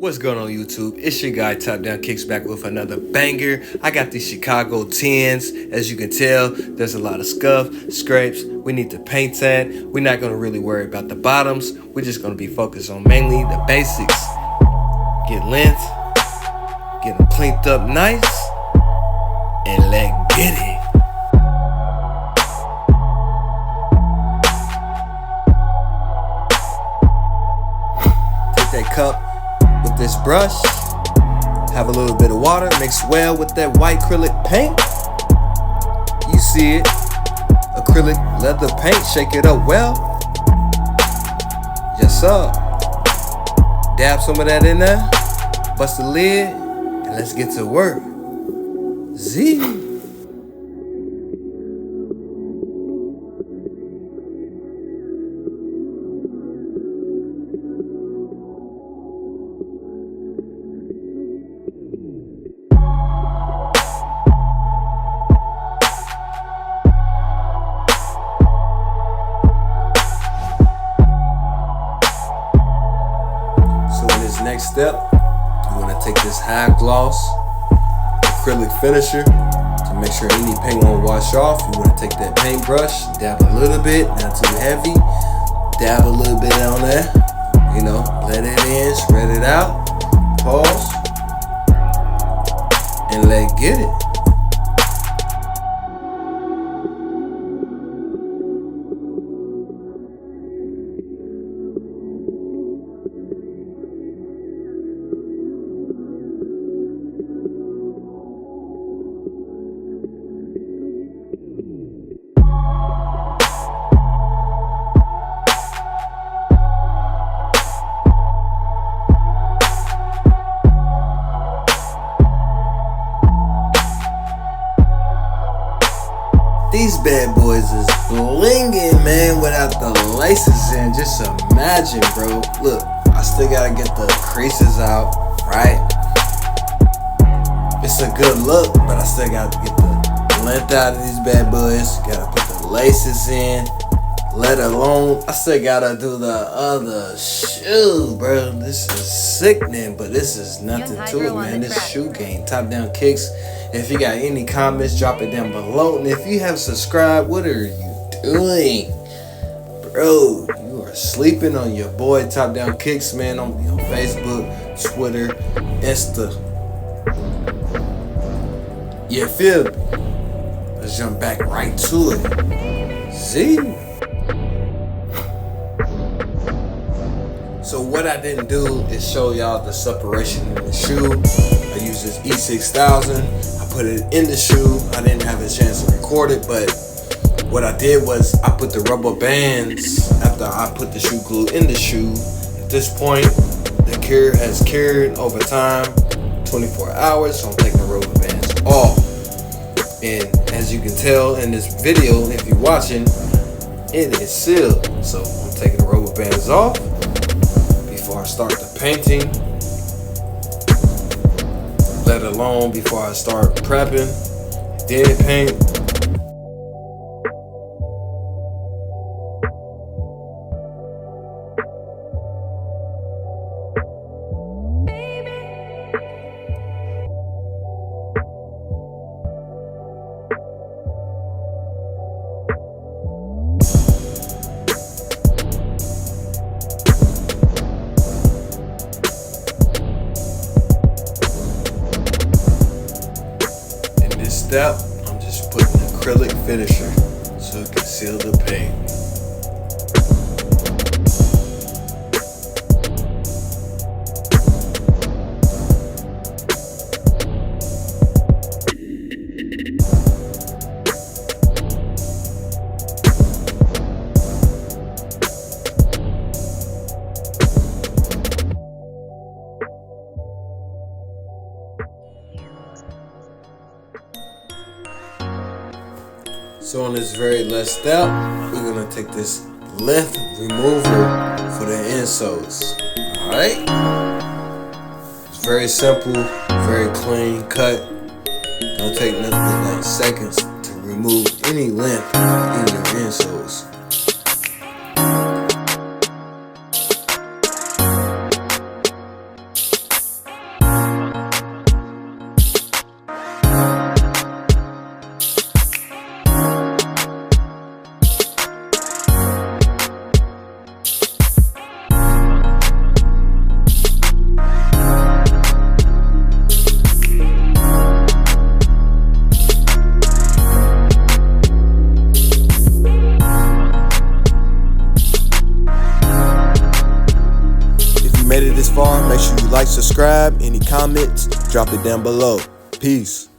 What's going on YouTube? It's your guy Top Down Kicks back with another banger. I got these Chicago 10s. As you can tell, there's a lot of scuff, scrapes. We need to paint that. We're not going to really worry about the bottoms. We're just going to be focused on mainly the basics. Get length, get them cleaned up nice, and let's get it. Take that cup with this brush, have a little bit of water, mix well with that white acrylic paint. You see it, acrylic leather paint, shake it up well. Yes sir. Dab some of that in there, bust the lid, and let's get to work. Z. Next step, you want to take this high gloss acrylic finisher to make sure any paint won't wash off. You want to take that paintbrush, dab a little bit, not too heavy, dab a little bit on there, let it in, spread it out, pause, and let's get it. These bad boys is blinging, man, without the laces in. Just imagine, bro. Look, I still gotta get the creases out, right? It's a good look, but I still gotta get the length out of these bad boys. Gotta put the laces in, let alone, I still gotta do the other shoe, bro. This is sickening, but this is nothing to it, man. This shoe game, Top Down Kicks. If you got any comments, drop it down below. And if you have subscribed, what are you doing? Bro, you are sleeping on your boy Top Down Kicks, man. On Facebook, Twitter, Insta. You feel me? Let's jump back right to it. See? So what I didn't do is show y'all the separation in the shoe. I used this E6000. I put it in the shoe. I didn't have a chance to record it, but what I did was I put the rubber bands after I put the shoe glue in the shoe. At this point, the cure has cured over time, 24 hours, so I'm taking the rubber bands off. And as you can tell in this video, if you're watching, it is sealed. So I'm taking the rubber bands off before I start the painting, let alone before I start prepping, then paint. Step, I'm just putting acrylic finisher so it can seal the paint. So on this very last step, we're gonna take this length remover for the insoles. Alright? It's very simple, very clean cut. Don't take nothing but like seconds to remove any length in your insoles. far, make sure you like, subscribe. Any comments, drop it down below. Peace.